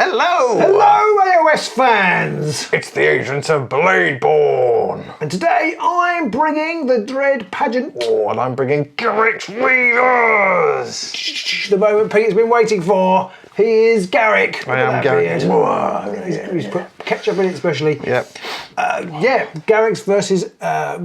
Hello! Hello, AOS fans! It's the agents of Bladeborn. And today I'm bringing the Dread Pageant. Oh, and I'm bringing Garreks Reavers. The moment Pete's been waiting for. He is Garrek. I am Garrek. He's put ketchup in it especially. Yep. Garreks versus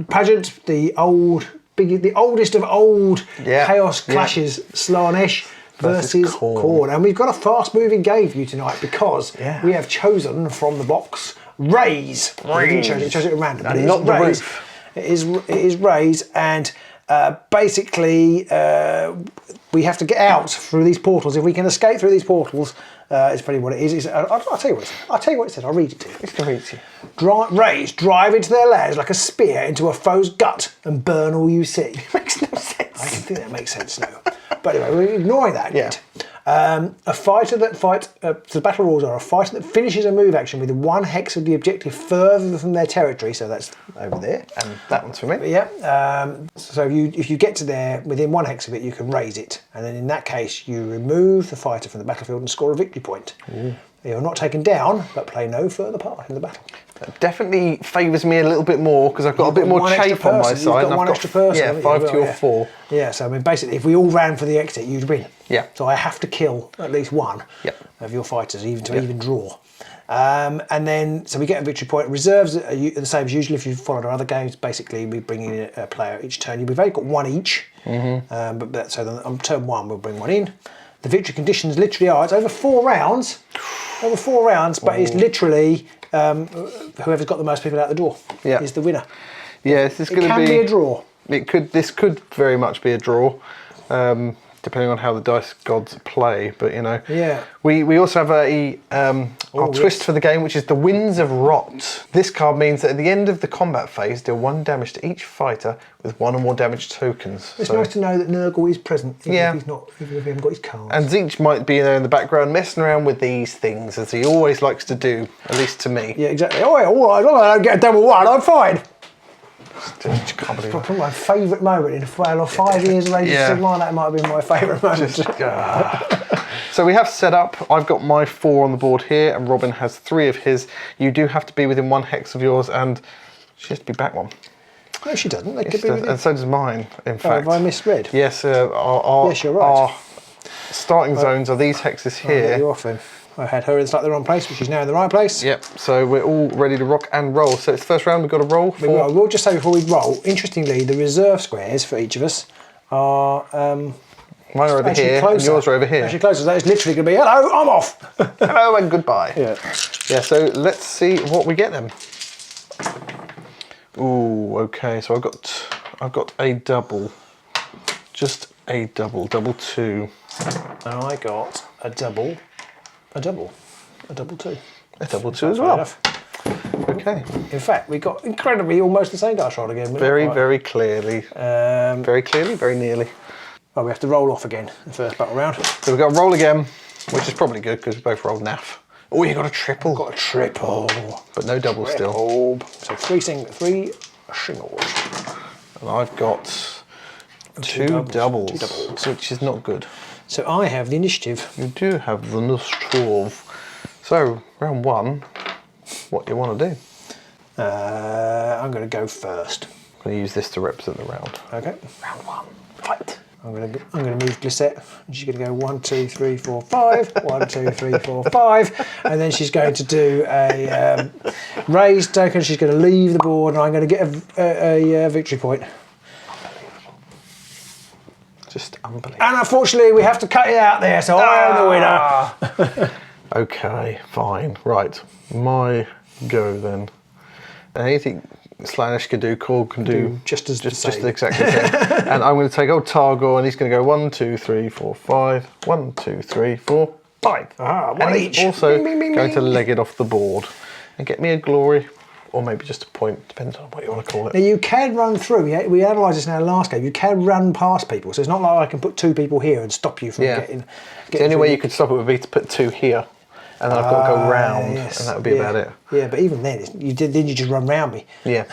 Pageant, the oldest of old chaos clashes, Slaanesh versus Khorne. And we've got a fast-moving game for you tonight because we have chosen from the box Raise. We didn't choose it, we chose it at random. But not the roof. It is Raise, and basically we have to get out through these portals. If we can escape through these portals, it's pretty what it is. I'll tell you what it says. I'll tell you what it says. I'll read it to you. It's going to read to you. Raise, drive into their lairs like a spear into a foe's gut and burn all you see. It makes no sense. I think that makes sense now. But anyway, we're ignoring that. Yeah. A fighter that fights, so the battle rules are a fighter that finishes a move action with one hex of the objective further from their territory, so that's over there. And that one's for me. Yeah. So if you get to there, within one hex of it, you can raise it. And then in that case, you remove the fighter from the battlefield and score a victory point. Ooh. You're not taken down, but play no further part in the battle. That definitely favours me a little bit more because I've got a bit more chafe on my side. You've got one extra person. Yeah, 5, 2 or 4. Yeah, so I mean, basically, if we all ran for the exit, you'd win. Yeah. So I have to kill at least one of your fighters, even draw. And then, so we get a victory point. Reserves are the same as usually if you've followed our other games. Basically, we bring in a player each turn. We've only got one each. So then on turn 1, we'll bring one in. The victory conditions literally are, it's over 4 rounds. But it's literally whoever's got the most people out the door is the winner. Yeah, this is going to be... It can be a draw. This could very much be a draw, depending on how the dice gods play. But you know, we also have our twist for the game, which is the Winds of Rot. This card means that at the end of the combat phase, deal 1 damage to each fighter with 1 or more damage tokens. It's nice to know that Nurgle is present, even if he's not, even if he hasn't got his cards. And Zeech might be there in the background messing around with these things, as he always likes to do, at least to me. Yeah, exactly. Oh, yeah, all right, as long as I don't get a double 1, I'm fine. It's probably my favourite moment in 5 years of Age of Sigmar. That might have been my favourite moment. So we have set up. I've got my 4 on the board here, and Robin has 3 of his. You do have to be within 1 hex of yours, and she has to be back 1. No, she doesn't. They could be within... And so does mine, in fact. Have I misread? Yes, yes, you're right. Our starting zones are these hexes here. You're off then. I had her in slightly the wrong place, but she's now in the right place. Yep, so we're all ready to rock and roll. So it's the first round, we've got to roll. We'll just say before we roll, interestingly, the reserve squares for each of us are... mine are over here, and yours are over here. Actually closer, that is literally going to be, hello, I'm off! Hello and goodbye. Yeah, so let's see what we get then. Ooh, okay, so I've got a double. Just a double 2. And I got a double 2. A double 2 as well. Enough. Okay. In fact, we got incredibly almost the same dice roll again. Very clearly. Very nearly. Well, we have to roll off again the first battle round. So we've got to roll again, which is probably good because we both rolled naff. Oh, you got a triple. Got a triple. But no double still. So 3 shingles. And I've got 2 doubles, which is not good. So I have the initiative. You do have the initiative. So, round 1, what do you want to do? I'm going to go first. I'm going to use this to represent the round. Okay. Round 1, fight. I'm going to move Glissette, and she's going to go 1, 2, 3, 4, 5. 1, 2, 3, 4, 5. And then she's going to do a raised token. She's going to leave the board, and I'm going to get a victory point. Just unbelievable. And unfortunately, we have to cut it out there, so I am the winner. Okay, fine. Right, my go then. Anything Slaanesh can do, Khorne can do just exactly the same. And I'm going to take old Targor, and he's going to go 1, 2, 3, 4, 5. 1, 2, 3, 4, 5. One each. Also going to leg it off the board and get me a glory. Or maybe just a point, depends on what you want to call it. Now you can run through, we analysed this in our last game, you can run past people, so it's not like I can put 2 people here and stop you from getting the only way you could stop it would be to put 2 here, and then I've got to go round, and that would be about it. Yeah, but even then, you just run round me. Yeah.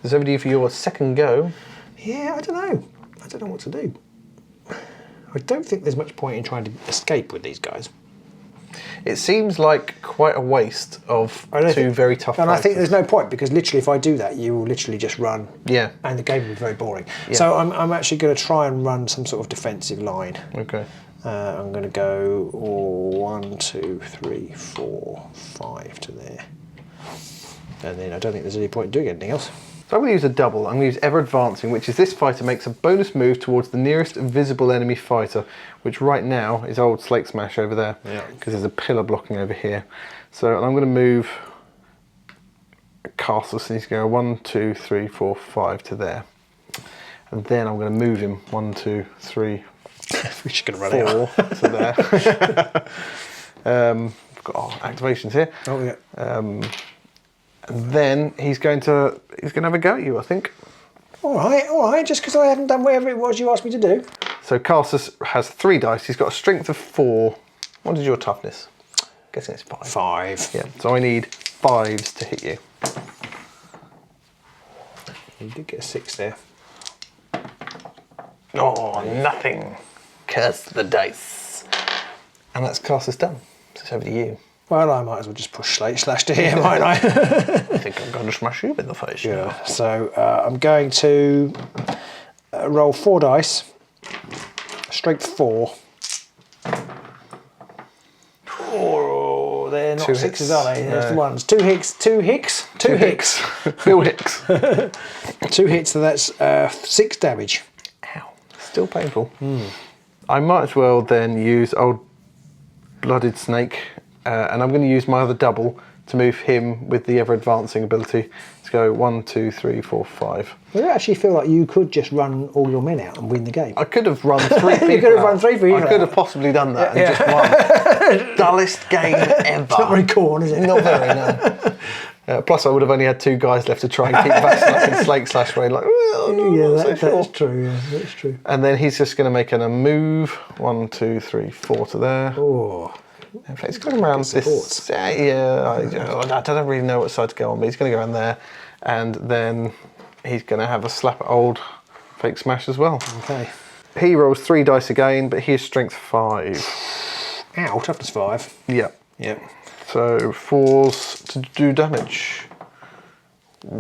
Is over to you for your second go. Yeah, I don't know what to do. I don't think there's much point in trying to escape with these guys. It seems like quite a waste of two very tough And fighters. I think there's no point, because literally if I do that, you will literally just run. Yeah. And the game will be very boring. Yeah. So I'm actually going to try and run some sort of defensive line. Okay. I'm going to go 1, 2, 3, 4, 5 to there. And then I don't think there's any point in doing anything else. So I'm going to use a double. I'm going to use Ever Advancing, which is this fighter makes a bonus move towards the nearest visible enemy fighter, which right now is old Slate Smash over there, because there's a pillar blocking over here. So I'm going to move Castle, so he's going to go 1, 2, 3, 4, 5 to there. And then I'm going to move him 1, 2, 3, We're just going to run 4 to there. We've got our activations here. Oh yeah. And then he's going to have a go at you, I think. All right. Just because I haven't done whatever it was you asked me to do. So Carsus has 3 dice. He's got a strength of 4. What is your toughness? I'm guessing it's 5. 5. Yeah. So I need 5s to hit you. You did get a 6 there. Oh, nothing. Curse the dice. And that's Carsus done. So it's over to you. Well, I might as well just push Slate Slash to here, might I? I think I'm going to smash you in the face. Yeah. So I'm going to roll 4 dice. Strength 4. Oh, they're not 2 6s, hits. are they? There's No. the ones. 2 hicks. 2 hicks. 2 hicks. Bill Hicks. 2 hits, so that's 6 damage. Ow. Still painful. I might as well then use old Blooded Snake, and I'm going to use my other double to move him with the Ever Advancing ability to go 1, 2, 3, 4, 5. I actually feel like you could just run all your men out and win the game. I could have run 3 people. You could have run out. 3 people. I could have possibly done that and just won. Dullest game ever. It's not very corn, is it? Not very, no. Plus, I would have only had 2 guys left to try and keep back in Slate Slash way. Like, well, no, Yeah, I'm not so that's sure. true. Yeah, that's true. And then he's just going to make a move. 1, 2, 3, 4 to there. Oh, In fact, he's going around this. I don't really know what side to go on, but he's going to go in there, and then he's going to have a slap at old Fake Smash as well. okay. He rolls 3 dice again, but he is strength 5. Ow, toughness 5. Yep. Yep. So 4s to do damage.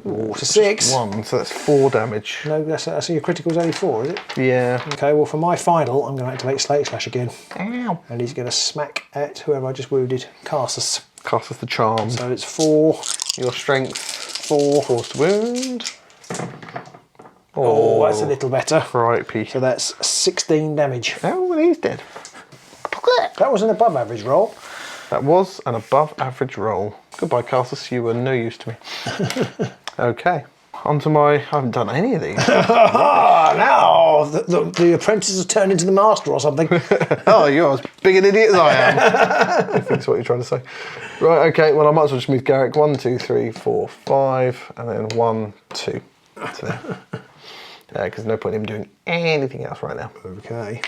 Oh, it's a 6. 1, so that's 4 damage. No, that's your critical's only 4, is it? Yeah. Okay, well for my final, I'm going to activate Slate Slash again. Ow. And he's going to smack at whoever I just wounded, Carsus. Cast as the charm. So it's 4. Your strength 4. Force to wound. Oh, that's a little better. Crikey. So that's 16 damage. Oh, well, he's dead. That was an above average roll. That was an above average roll. Goodbye, Carsus. You were no use to me. Okay. On to my... I haven't done any of these. Now the apprentice has turned into the master or something. Oh, you're as big an idiot as I am. I think that's what you're trying to say. Right, okay. Well, I might as well just move Garrek. 1, 2, 3, 4, 5. And then 1, 2. So there. Because there's no point in him doing anything else right now. Okay.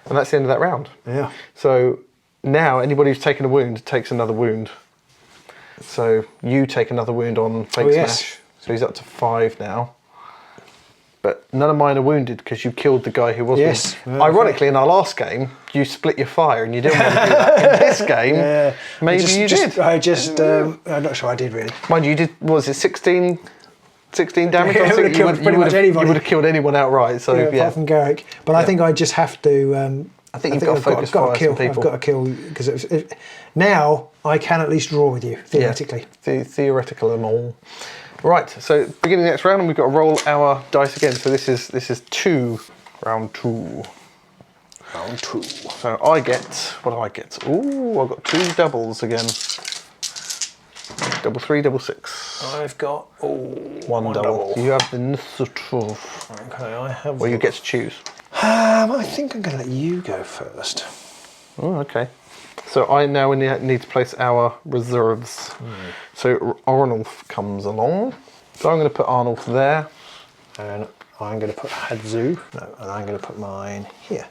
And that's the end of that round. Yeah. So now anybody who's taken a wound takes another wound. So you take another wound on Fake Smash. So he's up to 5 now. But none of mine are wounded because you killed the guy who was wounded. Okay. Ironically, in our last game, you split your fire and you didn't want to do that. In this game, maybe you did. I'm not sure I did really. Mind you, was it 16 damage? Yeah, I think you would have killed anyone outright. So apart from Garrek. But I think I just have to. I think you've got to focus fire some people. I've got to kill because now I can at least draw with you theoretically. Yeah, theoretical and all. Right. So beginning the next round, and we've got to roll our dice again. So this is 2, round 2. Round 2. So I get, what do I get? Ooh, I've got 2 doubles again. Double 3, double 6. I've got one double. You have the initiative. Okay, I have. Well, you get to choose. I think I'm going to let you go first. Oh, okay. So I now need to place our reserves. So Arnulf comes along. So I'm going to put Arnulf there. And I'm going to put Hadzu. No, and I'm going to put mine here.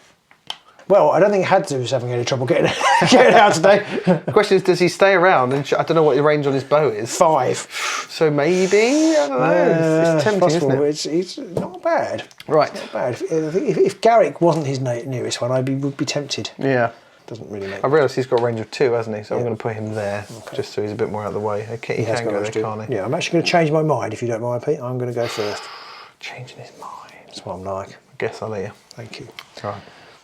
Well, I don't think Hadzu's having any trouble getting out today. The question is, does he stay around? And I don't know what the range on his bow is. 5. So maybe, I don't know. It's tempting, possible. isn't it? It's not bad. Right. Not bad. If Garrek wasn't his nearest one, would be tempted. Yeah. doesn't really make. I realise he's got a range of 2, hasn't he? So I'm going to put him there, just so he's a bit more out of the way. Okay, he can go there, can't he? Yeah, I'm actually going to change my mind if you don't mind, Pete. I'm going to go first. Changing his mind. That's what I'm like. I guess I'll let you. Thank you. Right.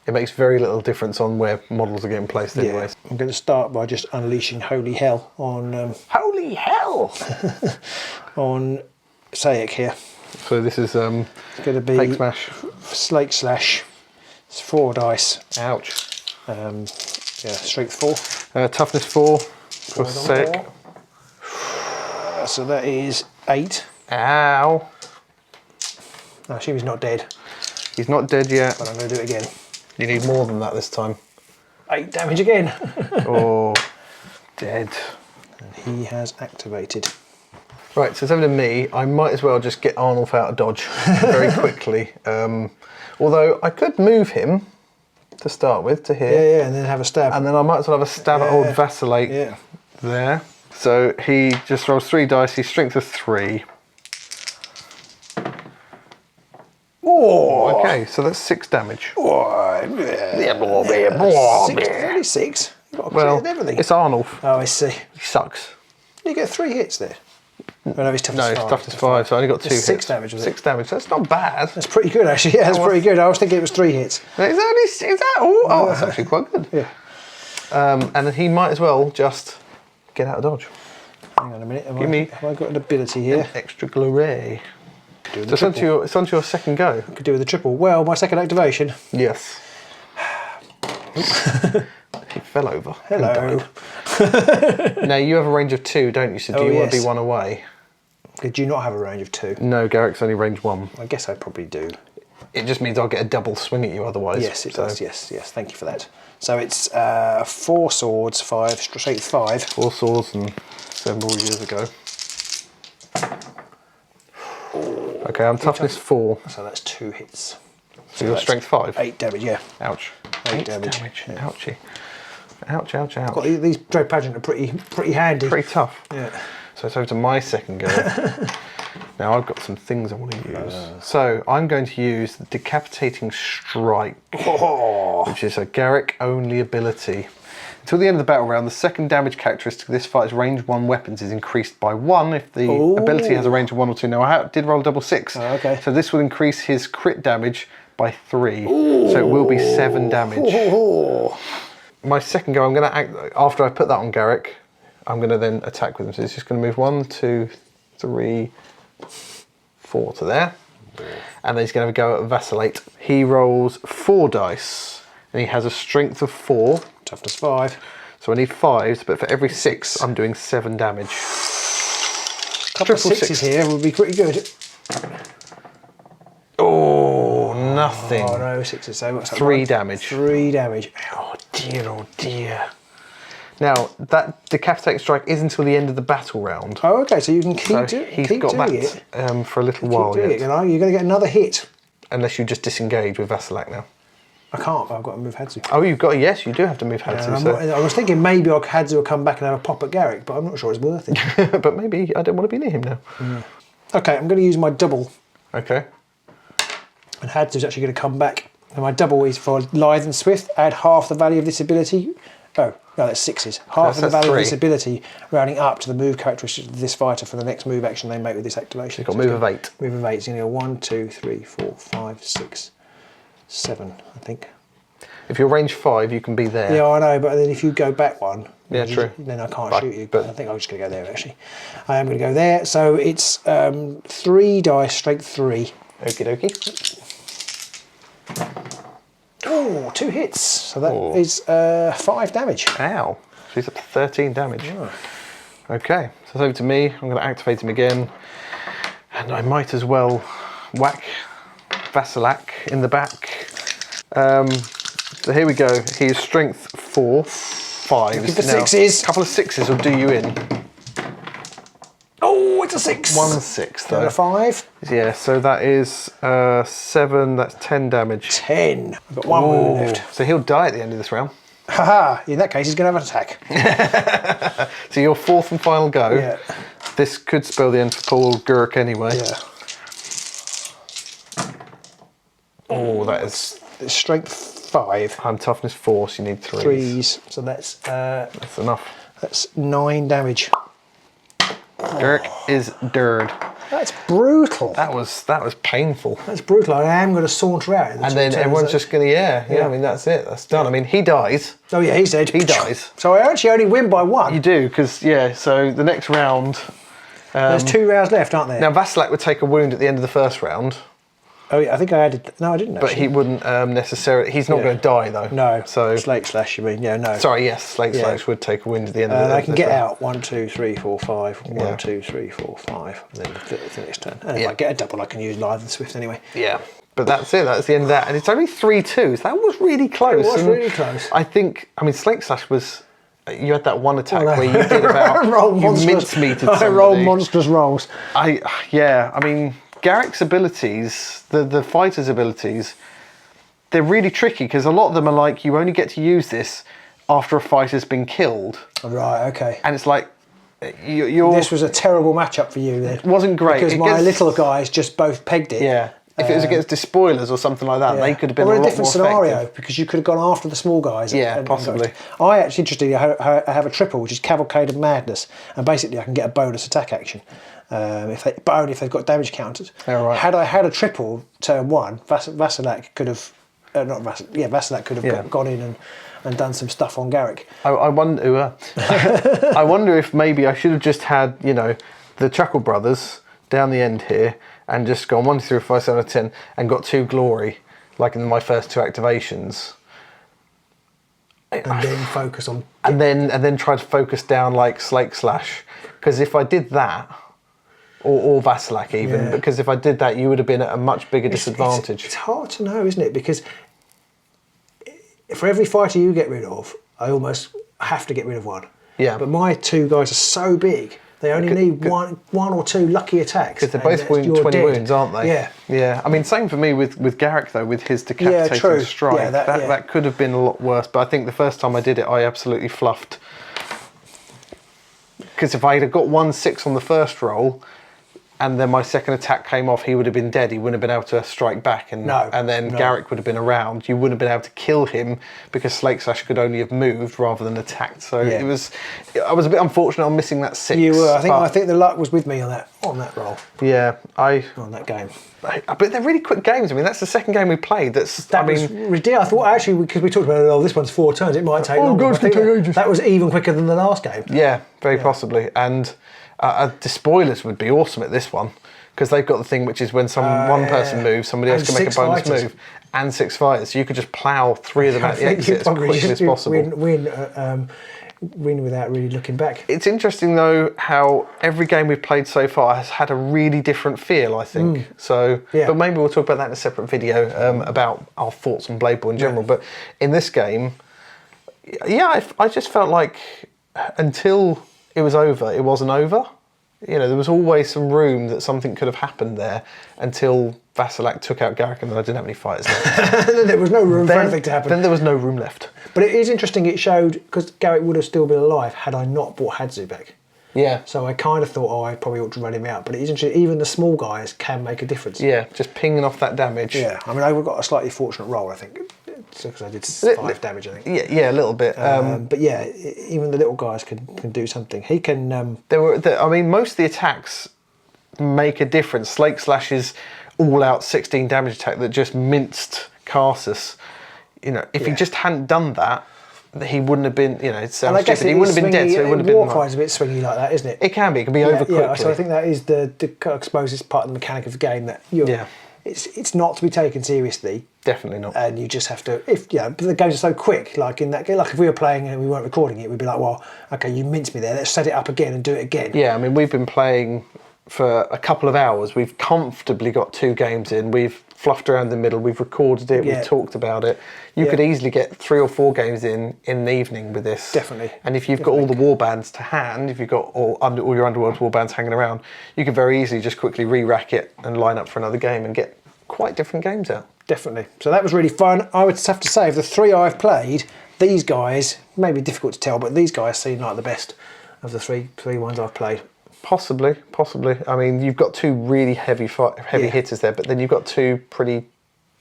It makes very little difference on where models are getting placed anyways. I'm going to start by just unleashing Holy Hell on... Holy hell! on Sayek here. So this is It's going to be Fake Smash. Slate Slash. It's 4 dice. Ouch. Yeah, Strength 4. Toughness 4 for Sayek. So that is 8. Ow. No, she was not dead. He's not dead yet. But I'm going to do it again. You need more than that this time. 8 damage again. Oh, dead. And he has activated. Right, so it's over to me. I might as well just get Arnulf out of dodge very quickly. Although I could move him to start with to here. Yeah, and then have a stab. And then I might as well have a stab at old Vacillate there. So he just rolls 3 dice. He's strength of 3. Oh, okay, so that's 6 damage. Only 6. You've got to Well, clear everything. it's Arnulf. Oh, I see. He sucks. You get 3 hits there. Oh, no, he's toughness 5. No, it's toughness 5, so I only got 2 hits. 6 damage, was it? 6 damage. That's not bad. That's pretty good, actually. Yeah, that's pretty good. I was thinking it was 3 hits. Is that all? Oh, that's actually quite good. Yeah. And then he might as well just get out of dodge. Hang on a minute. Have I got an ability here? Extra glory. So it's onto your second go. Could do with a triple. Well, my second activation. Yes. He fell over. Hello. Now you have a range of 2, don't you? So do you want to be 1 away? Did you not have a range of 2? No, Garrek's only range 1. I guess I probably do. It just means I'll get a double swing at you otherwise. Yes, it does. Yes. Thank you for that. So it's 4 swords, 5 straight 5. 4 swords and several years ago. Okay, I'm toughness 4. So that's 2 hits. So you're strength 5. 8 damage. Yeah. Ouch. 8 damage. Yeah. Ouchie. Ouch, ouch, ouch. These Dread Pageant are pretty handy. Pretty tough. Yeah. So it's over to my second go. Now I've got some things I want to use. So I'm going to use the Decapitating Strike, which is a Garrek only ability. Until the end of the battle round, the second damage characteristic of this fight's range 1 weapons is increased by 1 if the ability has a range of 1 or 2. Now I did roll a double 6, so this will increase his crit damage by 3. So it will be 7 damage. My second go, I'm going to after I put that on Garrek, I'm going to then attack with him. So he's just going to move 1, 2, 3, 4 to there. And then he's going to go at Vacillate. He rolls 4 dice and he has a strength of 4. Toughness 5. So I need 5s, but for every 6, I'm doing 7 damage. A couple of 6s here would be pretty good. Oh, nothing. Oh no, 6s. So what's that? 3 damage. 3 damage. Oh dear, oh dear. Now, that Decapitating Strike is until the end of the battle round. Oh, okay, so you can keep So doing he's got that for a little while yet. You're going to get another hit. Unless you just disengage with Vacillate now. I can't, but I've got to move Hadzu. Oh, you've got, yes, you do have to move Hadzu. So. I was thinking maybe Hadzu will come back and have a pop at Garrek, but I'm not sure it's worth it. But maybe I don't want to be near him now. Okay, I'm going to use my double. Okay. And Hadzu's actually going to come back. And my double is for Lithe and Swift. Add half the value of this ability. Oh, no, that's 6s. Half of the value of this ability, rounding up to the move characteristic of this fighter for the next move action they make with this activation. You've got move of 8. Move of 8. So you're going to go 1, 2, 3, 4, 5, 6, 7, I think. If you're range 5, you can be there. Yeah, I know, but then if you go back 1, true. Then I can't shoot you. But I think I'm just going to go there, actually. I am going to go there. So it's 3 dice, strength 3. Okie dokie. Oh, 2 hits. So that is 5 damage. Ow. She's up to 13 damage. Oh. Okay, so it's over to me. I'm going to activate him again. And I might as well whack Vacillate in the back. So here we go. He's strength 4, 5s. Looking for 6s. A couple of 6s will do you in. Oh, it's a 6. 1 6 though. And a 5. Yeah, so that is 7. That's 10 damage. 10. I've got 1 wound left. So he'll die at the end of this round. Haha. In that case, he's going to have an attack. So your 4th and final go. Yeah. This could spell the end for poor old Garrek anyway. Yeah. Oh, that is Strength 5. I'm toughness 4, so you need 3s. 3s. So that's enough. That's 9 damage. Garrek is dirt. That's brutal. That was painful. That's brutal. I am going to saunter out. And then everyone's just going to, yeah. I mean, that's it. That's done. I mean, he dies. Oh yeah, he's dead. He dies. So I actually only win by 1. You do, because, so the next round... there's 2 rounds left, aren't there? Now, Vasilak would take a wound at the end of the first round. Oh yeah, I think I added... No, I didn't actually. But he wouldn't necessarily... He's not going to die, though. No. So Slate Slash, you mean? Yeah, no. Sorry, yes. Slate Slash would take a wind at the end of the I can get out 1, 2, 3, 4, 5. 1, 2, 3, 4, 5. And then the next turn. And if I get a double, I can use Lithe and Swift anyway. Yeah. But that's it. That's the end of that. And it's only 3-2s. That was really close. It was really close. I think... I mean, Slate Slash was... You had that one attack where you did about... you mincemeated somebody. I rolled monstrous rolls. I mean... Garrek's abilities, the fighter's abilities, they're really tricky because a lot of them are like, you only get to use this after a fighter's been killed. Right, okay. And it's like, you're... This was a terrible matchup for you then. It wasn't great. Because my little guys just both pegged it. Yeah. If it was against Despoilers or something like that, they could have been a lot more effective. different scenario, because you could have gone after the small guys. Yeah, possibly. I actually, interestingly, I have a triple, which is Cavalcade of Madness, and basically I can get a bonus attack action. But only if they've got damage counters. Oh, right. Had I had a triple turn 1, Vasilak could have, Vasilak could have gone in and done some stuff on Garrek. I wonder. I wonder if maybe I should have just had the Chuckle Brothers down the end here and just gone 1, 2, 3, 4, 5, 7, 10 and got 2 glory, like in my first 2 activations. And then focus on. And then try to focus down like Slake Slash, because if I did that. Or Vasilak even, because if I did that, you would have been at a much bigger disadvantage. It's hard to know, isn't it? Because for every fighter you get rid of, I almost have to get rid of 1. Yeah. But my 2 guys are so big, they only need one or 2 lucky attacks. Because they're both 20 wounds, aren't they? Yeah. Yeah. I mean, same for me with Garrek, though, with his decapitating strike. Yeah, that could have been a lot worse, but I think the first time I did it, I absolutely fluffed. Because if I had got 1-6 on the first roll, and then my second attack came off, he would have been dead. He wouldn't have been able to strike back. And then Garrek would have been around. You wouldn't have been able to kill him because Slake Slash could only have moved rather than attacked. So I was a bit unfortunate on missing that 6. You were. I think the luck was with me on that roll. Yeah, on that game. But they're really quick games. I mean, that's the second game we played. Was ridiculous. I thought actually, because we talked about this one's 4 turns, it might take longer. That was even quicker than the last game. Yeah, very possibly. And Despoilers would be awesome at this one, because they've got the thing which is when one person moves, somebody else can make a bonus move, and 6 fighters. So you could just plough 3 of them out the exit as quickly as possible. Win without really looking back. It's interesting though how every game we've played so far has had a really different feel, I think. So, but maybe we'll talk about that in a separate video about our thoughts on Bladeborn in general. But in this game, I just felt like until it was over, it wasn't over. There was always some room that something could have happened there until Vasilak took out Garrek, and then I didn't have any fighters left. Then there was no room for anything to happen. Then there was no room left. But it is interesting, it showed, because Garrek would have still been alive had I not brought Hadzu back. Yeah. So I kind of thought, I probably ought to run him out. But it is interesting, even the small guys can make a difference. Yeah, just pinging off that damage. Yeah, I mean, I got a slightly fortunate roll, I think. Because I did 5 damage, I think. Yeah, a little bit. But yeah, even the little guys can do something. He can. I mean, most of the attacks make a difference. Slake Slash's all-out 16 damage attack that just minced Carsus. If he just hadn't done that, he wouldn't have been. It sounds stupid. He wouldn't have been dead, so he wouldn't have been. Warcride's a bit swingy like that, isn't it? It can be. It can be over quickly. Yeah, so I think that is I suppose it's part of the mechanic of the game that it's not to be taken seriously. Definitely not. And you just have to, but the games are so quick, like in that game, like if we were playing and we weren't recording it, we'd be like, well, okay, you minced me there, let's set it up again and do it again. Yeah, I mean, we've been playing for a couple of hours, we've comfortably got 2 games in, we've fluffed around the middle, we've recorded it, we've talked about it. You could easily get 3 or 4 games in the evening with this. Definitely. And if you've got all the warbands to hand, if you've got all your Underworld warbands hanging around, you could very easily just quickly re-rack it and line up for another game and get quite different games out. Definitely. So that was really fun. I would have to say, of the 3 I've played, these guys, maybe difficult to tell, but these guys seem like the best of the three ones I've played. Possibly. I mean, you've got 2 really heavy hitters there, but then you've got 2 pretty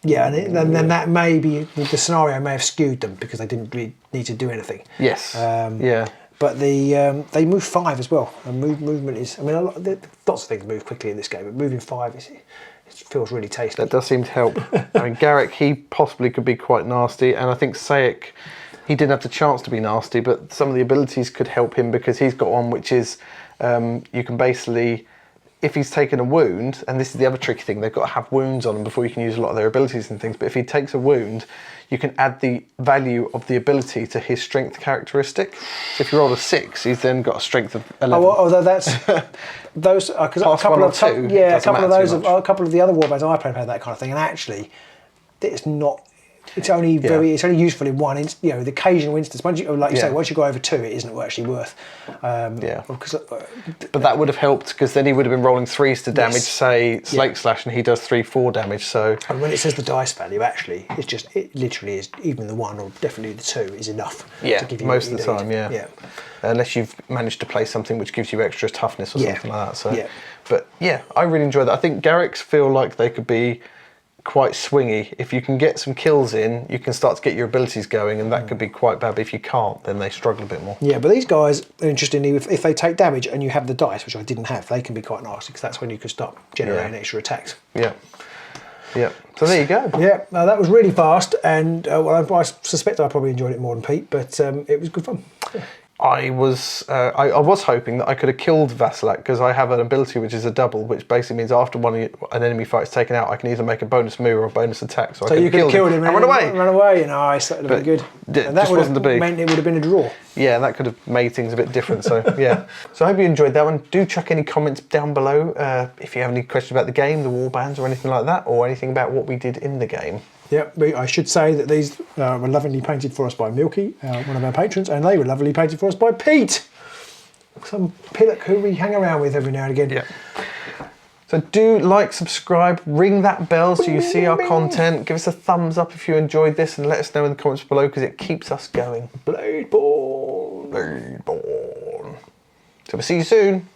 Yeah, and then that may be, the scenario may have skewed them because they didn't really need to do anything. Yes. Yeah. But they move 5 as well, and movement is. I mean, lots of things move quickly in this game, but moving 5 it feels really tasty. That does seem to help. I mean, Garrek, he possibly could be quite nasty, and I think Sayek, he didn't have the chance to be nasty, but some of the abilities could help him because he's got one which is you can basically, if he's taken a wound, and this is the other tricky thing, they've got to have wounds on them before you can use a lot of their abilities and things, but if he takes a wound, you can add the value of the ability to his strength characteristic. So if you roll a 6, he's then got a strength of 11. Although that's those because a couple of a couple of the other warbands I played had that kind of thing, and actually, it's not. It's only it's only useful in one. The occasional instance. Once you, like you say, once you go over 2, it isn't actually worth. Because, but that would have helped because then he would have been rolling 3s to damage, say Slake Slash, and he does 3/4 damage. So and when it says the dice value, actually, it literally is even the 1 or definitely the 2 is enough. Yeah, to give you most of the time, yeah. Unless you've managed to play something which gives you extra toughness or something like that. So, but yeah, I really enjoy that. I think Garreks feel like they could be quite swingy. If you can get some kills in, you can start to get your abilities going, and that could be quite bad. But if you can't, then they struggle a bit more. Yeah, but these guys, interestingly, if they take damage and you have the dice, which I didn't have, they can be quite nasty because that's when you can start generating extra attacks. Yeah. Yeah. So there you go. Yeah, that was really fast, and I suspect I probably enjoyed it more than Pete, but it was good fun. Yeah. I was hoping that I could have killed Vasilak because I have an ability which is a double, which basically means after an enemy fight is taken out, I can either make a bonus move or a bonus attack. So you could have killed him and run away. Nice, that would have been good. And that wasn't the big. Meant it would have been a draw. Yeah, that could have made things a bit different. So yeah. So I hope you enjoyed that one. Do chuck any comments down below if you have any questions about the game, the warbands, or anything like that, or anything about what we did in the game. Yeah, I should say that these were lovingly painted for us by Milky, one of our patrons, and they were lovingly painted for us by Pete, some pillock who we hang around with every now and again. Yeah. So do like, subscribe, ring that bell so you see our content. Give us a thumbs up if you enjoyed this, and let us know in the comments below because it keeps us going. Bladeborn. Bladeborn. So we'll see you soon.